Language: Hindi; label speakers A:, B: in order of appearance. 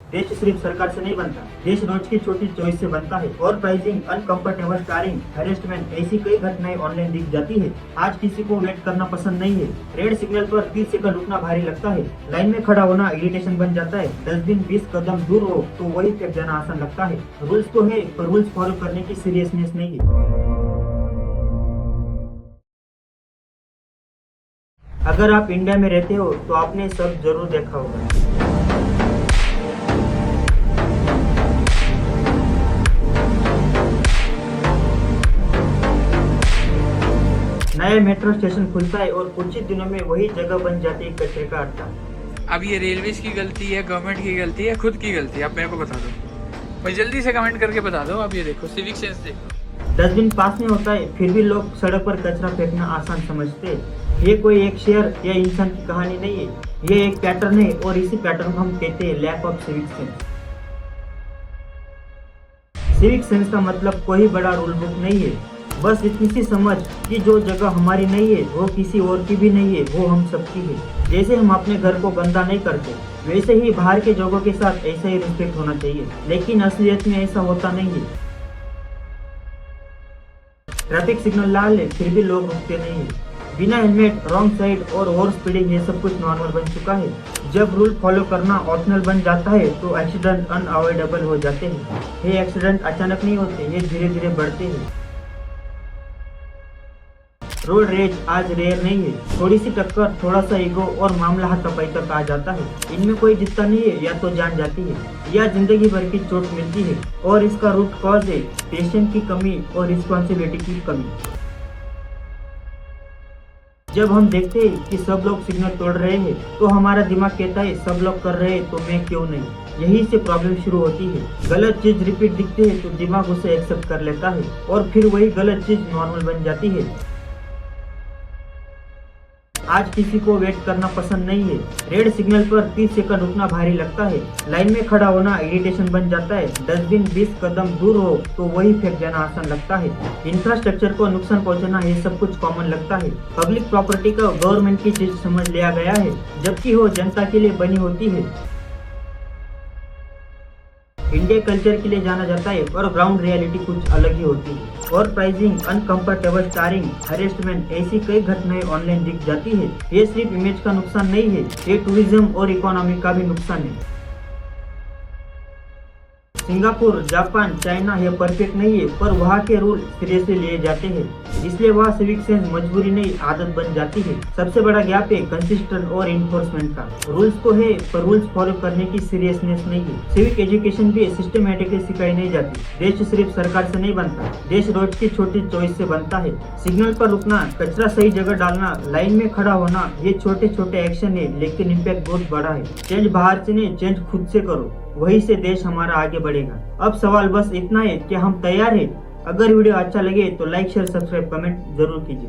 A: देश सिर्फ सरकार से नहीं बनता, देश रोज की छोटी चॉइस से बनता है। और प्राइसिंग, अनकंफर्टेबल स्टारिंग, हेरेसमेंट, ऐसी कई घटनाएं ऑनलाइन दिख जाती है। आज किसी को वेट करना पसंद नहीं है। रेड सिग्नल पर 30 सेकंड रुकना भारी लगता है। लाइन में खड़ा होना इरिटेशन बन जाता है। 10 दिन 20 कदम दूर हो तो वही फेंक जाना आसान लगता है। रूल्स तो है, पर रूल्स फॉलो करने की सीरियसनेस नहीं है। अगर आप इंडिया में रहते हो तो आपने सब जरूर देखा होगा। नया मेट्रो स्टेशन खुलता है और कुछ ही दिनों में वही जगह बन जाती है कचरे का अड्डा।
B: अब ये रेलवेज की गलती है, गवर्नमेंट की गलती है, खुद की गलती है? आप मेरे को बता दो भाई, जल्दी से कमेंट करके बता दो। आप ये देखो, सिविक सेंस देखो।
A: डस्टबिन पास में होता है, फिर भी लोग सड़क पर कचरा फेंकना आसान समझते हैं। ये कोई एक शेयर या इंसान की कहानी नहीं है, ये एक पैटर्न है और इसी पैटर्न को हम कहते हैं lack of civic sense. Civic sense का मतलब कोई बड़ा रूल बुक नहीं है, बस इतनी सी समझ कि जो जगह हमारी नहीं है वो किसी और की भी नहीं है, वो हम सबकी है। जैसे हम अपने घर को गंदा नहीं करते, वैसे ही बाहर के जगहों के साथ ऐसा ही रिस्पेक्ट होना चाहिए। लेकिन असलियत में ऐसा होता नहीं है। ट्रैफिक सिग्नल लाल है, फिर भी लोग रुकते नहीं है। बिना हेलमेट, रॉन्ग साइड और ओवर स्पीडिंग, ये सब कुछ नॉर्मल बन चुका है। जब रूल फॉलो करना ऑप्शनल बन जाता है तो एक्सीडेंट अनअवॉइडेबल हो जाते हैं। ये एक्सीडेंट अचानक नहीं होते, ये धीरे धीरे बढ़ते हैं। रोड रेज आज रेयर नहीं है। थोड़ी सी टक्कर, थोड़ा सा ईगो और मामला हाथापाई तक आ जाता है। इनमें कोई जीतता नहीं है, या तो जान जाती है या जिंदगी भर की चोट मिलती है। और इसका रूट कॉज है पेशेंस की कमी और रिस्पॉन्सिबिलिटी की कमी। जब हम देखते हैं कि सब लोग सिग्नल तोड़ रहे हैं तो हमारा दिमाग कहता है सब लोग कर रहे हैं तो मैं क्यों नहीं। यही से प्रॉब्लम शुरू होती है। गलत चीज रिपीट दिखती है तो दिमाग उसे एक्सेप्ट कर लेता है और फिर वही गलत चीज नॉर्मल बन जाती है। आज किसी को वेट करना पसंद नहीं है। रेड सिग्नल पर 30 सेकंड रुकना भारी लगता है। लाइन में खड़ा होना इरिटेशन बन जाता है। 10 दिन 20 कदम दूर हो तो वही फेंक जाना आसान लगता है। इंफ्रास्ट्रक्चर को नुकसान पहुंचाना, ये सब कुछ कॉमन लगता है। पब्लिक प्रॉपर्टी को गवर्नमेंट की चीज समझ लिया गया है, जबकि वो जनता के लिए बनी होती है। इंडिया कल्चर के लिए जाना जाता है और ग्राउंड रियलिटी कुछ अलग ही होती है। और प्राइसिंग, अनकंफर्टेबल स्टारिंग, हेरेसमेंट, ऐसी कई घटनाएं ऑनलाइन दिख जाती है। ये सिर्फ इमेज का नुकसान नहीं है, ये टूरिज्म और इकोनॉमी का भी नुकसान है। सिंगापुर, जापान, चाइना ये परफेक्ट नहीं है, पर वहाँ के रूल सीरियसली लिए जाते हैं, इसलिए वहाँ सिविक सेंस मजबूरी नहीं आदत बन जाती है। सबसे बड़ा गैप है कंसिस्टेंट और इन्फोर्समेंट का। रूल्स तो है, पर रूल्स फॉलो करने की सीरियसनेस नहीं है। सिविक एजुकेशन भी सिस्टमेटिकली सिखाई नहीं जाती। देश सिर्फ सरकार से नहीं बनता, देश रोज की छोटी चॉइस से बनता है। सिग्नल पर रुकना, कचरा सही जगह डालना, लाइन में खड़ा होना, ये छोटे छोटे एक्शन है, लेकिन इम्पैक्ट बहुत बड़ा है। चेंज बाहर से नहीं, चेंज खुद से करो, वहीं से देश हमारा आगे बढ़ेगा। अब सवाल बस इतना है कि हम तैयार हैं। अगर वीडियो अच्छा लगे तो लाइक, शेयर, सब्सक्राइब, कमेंट जरूर कीजिए।